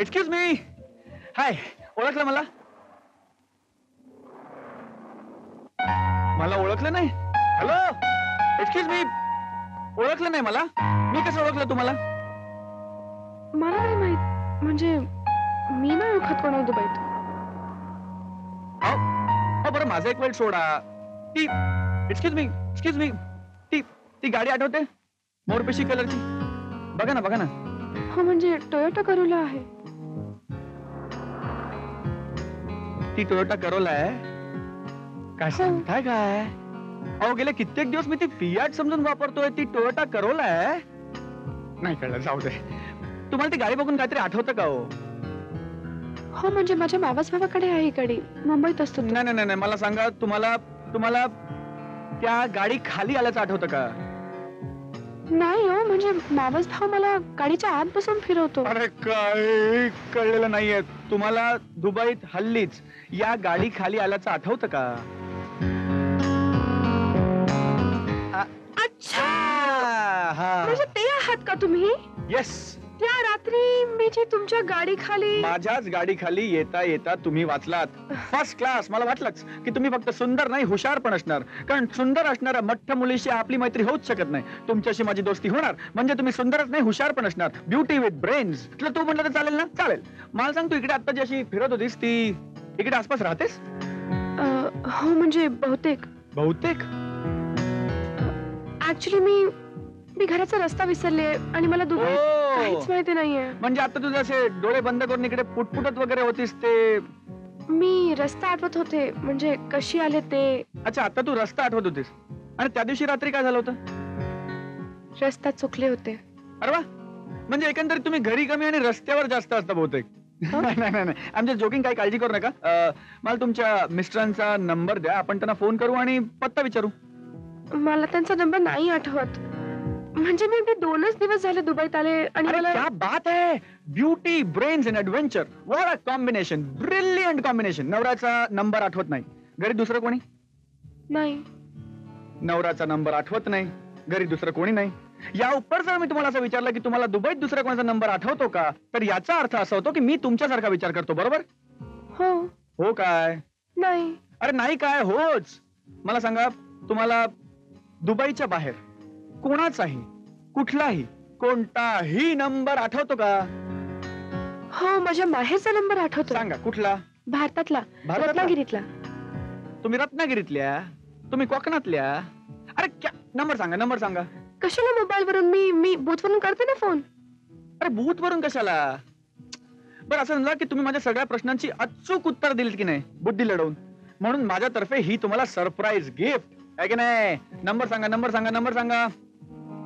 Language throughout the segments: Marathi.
Excuse me. हाय, ओळखलं मला? मला ओळखलं नाही? Hello, excuse me. ओळखलं नाही मला? मी कसं ओळखलं तुम्हाला? मला नाही माहित, म्हणजे मी नाही ओळखत कोणाला दुबईत. बरं, माझा एक वेळ सोडा. ती एक्सक्यूज मी, ती ती गाडी आठवते? मोरपिशी कलरची. बघा ना. हो, म्हणजे टोयोटा करोला आहे. ती टोयोटा करोला आहे? काय सांगताय काय? अहो, गेले कित्येक दिवस मी ती फियाट समजून वापरतोय. ती टोयोटा करोला आहे? नाही कळलं, जाऊ दे. तुम्हाला ती गाडी बघून काहीतरी आठवतं का हो? हो, म्हणजे माझ्या मावस भावाकडे आहे ही गाडी. मुंबईत असतो तो. नाही, मला सांगा, तुम्हाला त्या गाडी खाली आल्याचं आठवतं का? नाही हो, म्हणजे मावस भाव मला गाडीच्या आत बसून फिरवतो. अरे, काय कळलेलं नाहीये तुम्हाला? दुबईत हल्लीच या गाडी खाली आल्याचं आठवतं का? अच्छा, हा, म्हणजे ते आहात का तुम्ही? येस. त्या रात्री मी जी तुमच्या गाडी खाली. माझ्याच गाडी खाली येता येता तुम्ही वाचलात. First class. मला वाटलंच की तुम्ही फक्त सुंदर नाही, हुशार पण असणार. कारण सुंदर असणाऱ्या मठ्ठ मुलीशी आपली मैत्री होऊच शकत नाही. तुमच्याशी माझी दोस्ती होणार म्हणजे तुम्ही सुंदरच नाही, हुशार पण असणार. Beauty with brains. तू म्हणलं तर चालेल ना? चालेल. मला सांग, तू इकडे आता जी अशी फिरत होतीस, ती इकडे आसपास राहतेस? हो, म्हणजे बहुतेक. ऍक्च्युली मी घराचा रस्ता विसरले आणि मला दुबईत काहीच माहिती नाहीये. म्हणजे आता तुझे असे डोळे बंद करून इकडे पुटपुटत वगैरे होतीस ते? मी रस्ता आठवत होते, म्हणजे कशी आले ते. अच्छा, आता तू रस्ता आठवत होतीस. आणि त्या दिवशी रात्री काय झालं होतं? रस्ता चुकले होते. अरे वा, म्हणजे एकंदरीत तुम्ही घरी कमी आणि रस्त्यावर जास्त असता बहुतेक. नाही, आमच्या जोकिंग, काही काळजी करू नका. मला तुमच्या मिस्टरांचा नंबर द्या, आपण त्यांना फोन करू आणि पत्ता विचारू. मला त्यांचा नंबर नाही आठवत. म्हणजे मी 2च दिवस झाले दुबईत आले आणि मला. क्या बात है. Beauty, brains and adventure. What a combination. Brilliant combination. नवऱ्याचा नंबर आठवत नाही, घरी दुसरं कोणी नाही. नवऱ्याचा नंबर आठवत नाही, घरी दुसरं कोणी नाही. या उपर जर मी तुम्हाला असं विचारलं की तुम्हाला दुबईत दुसऱ्या कोणाचा नंबर आठवतो का, तर याचा अर्थ असा होतो की मी तुमच्यासारखा विचार करतो. बरोबर? हो काय? नाही. अरे नाही काय, होच. मला सांगा, तुम्हाला दुबईच्या बाहेर कोणाचाही, कुठलाही, कोणताही नंबर आठवतो का? हो, माझ्या माहेरचा नंबर आठवतो. सांगा, कुठला? भारतातला, रत्नागिरीतला. तुम्ही रत्नागिरीतल्या? तुम्ही कोकणातल्या? अरे नंबर सांगा. कशाला मोबाईल वरून? मी बूथ वरून करते ना फोन. अरे बूथ वरून कशाला? बरं, असं समजा की तुम्ही माझ्या सगळ्या प्रश्नांची अचूक उत्तर दिलीत की नाही, बुद्धी लढवून, म्हणून माझ्यातर्फे ही तुम्हाला सरप्राईज गिफ्ट आहे की नाही. नंबर सांगा.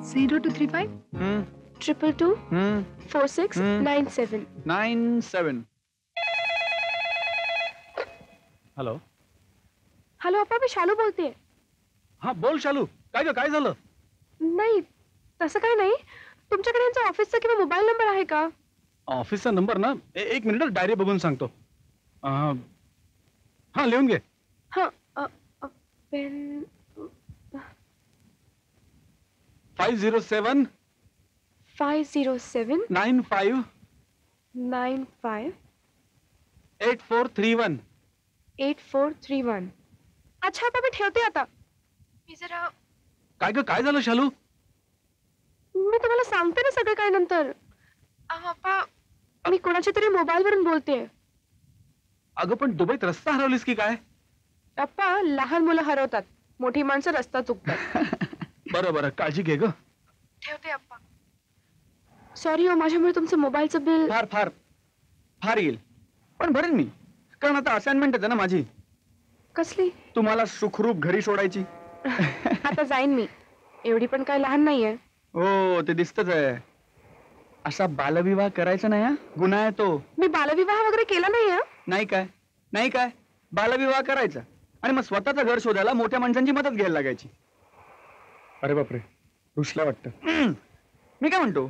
0235 222 4697 97. हॅलो. अप्पा, मी शालू बोलते. हा, बोल शालू. काय झालं? नाही, तसं काही नाही. तुमच्याकडे यांचा ऑफिसचा किंवा मोबाईल नंबर आहे का? ऑफिसचा नंबर ना, एक मिनिट, डायरी बघून सांगतो. हा, लिहून घे. हा, पेन. 507 507 95 95 8431. 8431. अच्छा अप्पा, मी ठेवते आता. मी जरा. काय झालं शालू? मी तुम्हाला सांगते ना सगळं काय नंतर. अप्पा, मी कोणाच्या तरी मोबाईल वरून बोलते. अगं, पण दुबईत रस्ता हरवलीस की काय? अप्पा, लहान मुलं हरवतात, मोठी माणसं रस्ता चुकतात. बरं, काळजी घे ग. ठेवते अप्पा. सॉरी हो, माझ्यामुळे तुमचं मोबाईलचं बिल. फार येईल, पण भरेन मी. कारण आता असाइनमेंट आहे ना माझी. कसली? तुम्हाला सुखरूप घरी सोडायची. आता जाईन मी. एवढी पण काय लहान नाहीये. हो, ते दिसतच आहे. असा बालविवाह करायचा नाही, हा गुन्हा आहे तो. मी बालविवाह वगैरे केला नाही. नाही काय बालविवाह करायचा आणि मग स्वतःचं घर शोधायला मोठ्या माणसांची मदत घ्यायला लागायची. अरे बापरे, रुसला वाटतं. मी काय म्हणतो,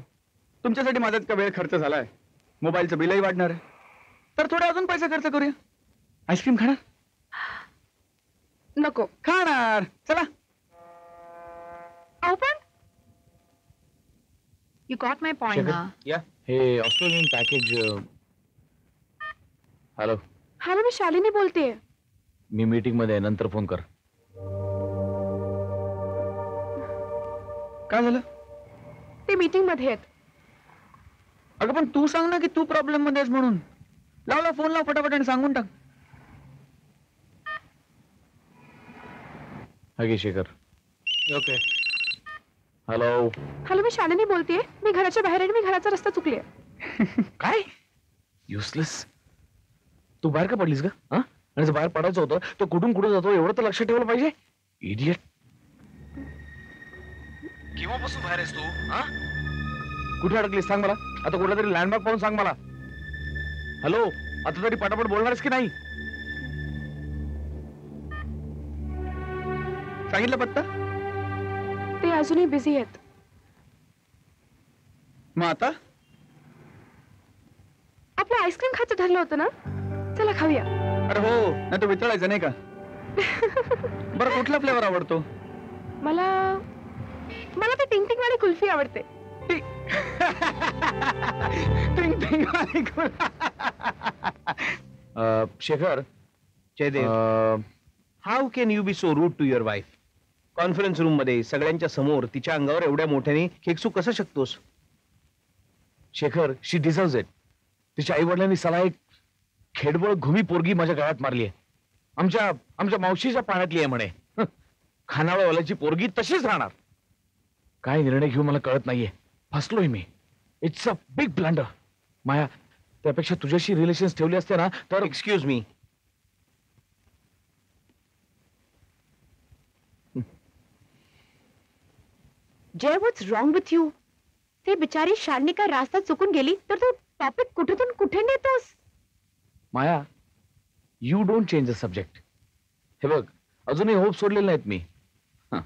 तुमच्यासाठी माझा इतका वेळ खर्च झालाय, मोबाईलचं बिलही वाढणार आहे, तर थोडे अजून पैसे खर्च करूया. आईस्क्रीम खाणार? नको. खाणार. चला. पण You got my point, huh? Yeah. Hey, Australian package hello, hello, मी शालिनी बोलतेय. मी मीटिंग मध्ये आहे, नंतर फोन कर. काय झालं? ते मीटिंग मध्ये आहेत. अगं पण तू सांग ना की तू प्रॉब्लेम मध्ये आहेस म्हणून. लावला फोन लाव फटाफट आणि सांगून टाक. हागे शेखर. ओके. हॅलो. हॅलो, मी शालिनी बोलतेय. मी घराच्या बाहेर आहे. मी घराचा रस्ता चुकले. काय युसलेस. तू बाहेर का पडलीस का? हा? आणि जर बाहेर पडायचं होतं तर कुठून कुठे जातो एवढं तर लक्षात ठेवलं पाहिजे. इडियट. केव्हापासून बाहेर आहेस तू? हा? कुठे अडकलीस सांग मला. आता कुठला तरी लँडमार्क पाहून सांग मला. हॅलो, आता तरी पटापट बोलणारच की नाही? सांगितलं पत्ता? ते अजूनही बिझी आहेत. मग आता आपलं आईस्क्रीम खायचं ठरलं होतं ना, चला खाऊया. अरे हो, नाही तर वितळायचं नाही का? बरं कुठला फ्लेवर आवडतो? मला मला ते टिंग टिंग वाली कुल्फी आवडते. टिंग टिंग वाली Shekhar. Jaydev, how can you be so rude to your wife? Conference room मध्ये सगळ्यांच्या समोर तिच्या अंगावर एवढ्या मोठ्याने खेकसू कसं शकतोस? शेखर, शी डिझर्व्स इट. तिच्या आई वडिलांनी सला एक खेडबळ घुमी पोरगी माझ्या गळ्यात मारली आहे. आमच्या मावशीच्या पाण्यातली आहे म्हणे. खानावळवाल्याची पोरगी तशीच राहणार. काय निर्णय घेऊ मला कळत नाहीये. फसलोय मी. It's a big blunder. Maya, त्यापेक्षा तुझ्याशी रिलेशन्स ठेवले असते ना तर. Excuse me. Jay, what's wrong with you? ते बिचारी शालिनी का रास्ता चुकून गेली तर तू टॉपिक कुठेतून कुठे नेतोस? Maya, you don't change the subject. हे बघ, अजूनही होप सोडलेले नाहीत मी. हं.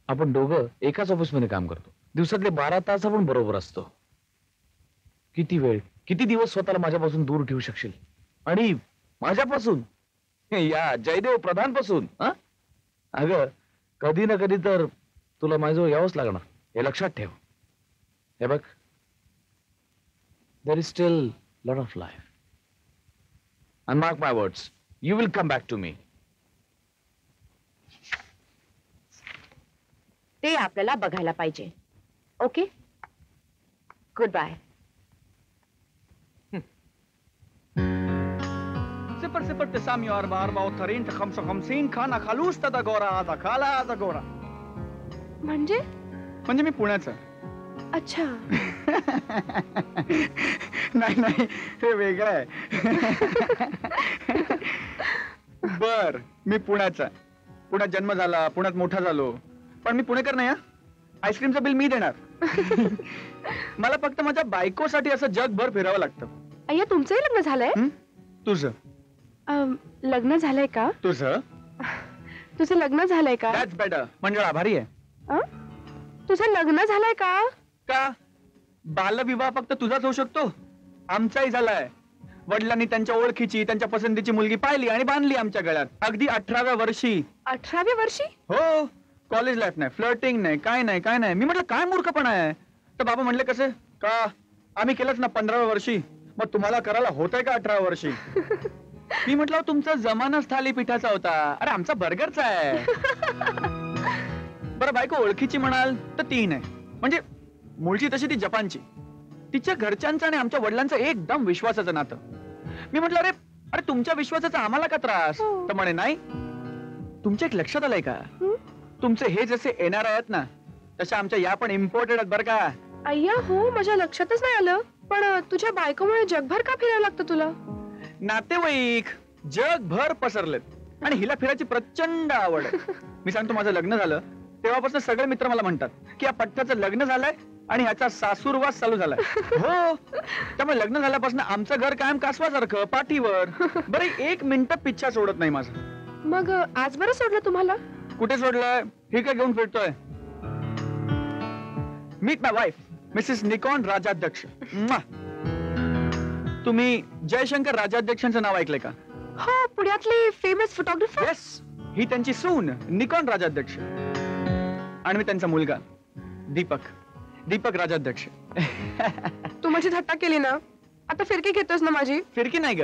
आपण दोघं एकाच ऑफिसमध्ये काम करतो. दिवसातले 12 तास आपण बरोबर असतो. किती वेळ, किती दिवस स्वतःला माझ्यापासून दूर ठेवू शकशील? आणि माझ्यापासून, या जयदेव प्रधान पासून? अगं, कधी ना कधी तर तुला माझ्याजवळ यावंच लागणार, हे लक्षात ठेव. हे बघ, there is still lot of life. And mark my words, you will come back to me. ते आपल्याला बघायला पाहिजे. Okay, good bye. صفر صفر تسعمية وأربعة أربعة وترين خمسة وخمسين خانة خلوص تدا गोरा आता खाला आता गोरा. म्हणजे म्हणजे मी पुण्याचा. अच्छा. नाही नाही, हे वेगळं आहे. बर, मी पुण्याचा. पुण्यात जन्म झाला, पुण्यात मोठा झालो. पण मी पुणेकर नाही. आईस्क्रीमचं बिल मी देणार. मला फक्त माझ्या बायकोसाठी असं जगभर फिरावं लागतं. अय्या, तुमचंही लग्न झालंय? तुझं लग्न झालंय का? तुझं तुझं लग्न झालंय का? That's better. मंडळ आभारी आहे. तुझं लग्न झालंय का? का बालविवाह फक्त तुझाच होऊ शकतो? आमचाही झालाय. वडिलांनी त्यांच्या ओळखीची, त्यांच्या पसंतीची मुलगी पाहिली आणि बांधली आमच्या गळ्यात, अगदी 18व्या वर्षी. 18व्या वर्षी? हो. कॉलेज लाईफ नाही, फ्लर्टिंग नाही, काय नाही काय नाही. मी म्हटलं काय मूर्खपणा आहे. तर बाबा म्हणले कसे का आम्ही केलंच ना 15व्या वर्षी, मग तुम्हाला करायला होतंय का 18व्या वर्षी? मी म्हटलं तुमचा जमानाच थालीपीठाचा होता. अरे आमचा बर्गरचा आहे. बरं, बायको ओळखीची म्हणाल तर ती नाही. म्हणजे मूळची तशी ती जपानची. तिच्या घरच्यांचं आणि आमच्या वडिलांचं एकदम विश्वासाचं नातं. मी म्हटलं अरे अरे तुमच्या विश्वासाचा आम्हाला का त्रास? तर म्हणे नाही, तुमच्या एक लक्षात आलंय का, तुमचे हे जसे येणार आहेत ना तशा आमच्या या पण इम्पोर्टेड आहेत बरं का. अय्या हो, माझ्या लक्षातच नाही आलं. पण तुझ्या बायकोमुळे जगभर का फिरायला लागतं तुला? नातेवाईक जगभर पसरलेत आणि हिला फिरायची प्रचंड आवड आहे. मी सांगतो, माझं लग्न झालं तेव्हापासून सगळे मित्र मला म्हणतात की या पठ्ठ्याचं लग्न झालंय आणि ह्याचा सासूरवास चालू झालाय. हो, त्यामुळे लग्न झाल्यापासून आमचं घर कायम कासवासारखं पाठीवर. बरं, 1 मिनिट पिच्छा सोडत नाही माझं. मग आज बरं सोडलं तुम्हाला? कुठे सोडलंय? हे काय घेऊन फिरतोय? मीट माय वाईफ मिसेस निकॉन राजाध्यक्ष. तुम्ही जयशंकर राजाध्यक्षांचं नाव ऐकलंय का? हो, पुण्यातले फेमस फोटोग्राफर. येस, ही त्यांची सून निकॉन राजाध्यक्ष आणि मी त्यांचा मुलगा दीपक राजाध्यक्ष. तू माझी थट्टा केली ना? आता फिरकी घेतोस ना माझी? फिरकी नाही ग,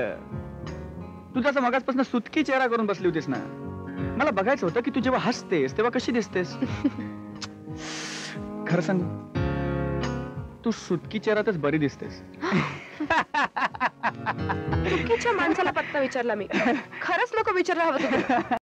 तू तसं मगाचपासून सुतकी चेहरा करून बसली होतीस ना. मला बघायचं होतं की तू जेव्हा हसतेस तेव्हा कशी दिसतेस. खरं सांग, तू सुतकी चेहरातच बरी दिसतेस. चुकीच्या माणसाला पत्ता विचारला मी. खरंच नको विचारला हवं तुम्ही.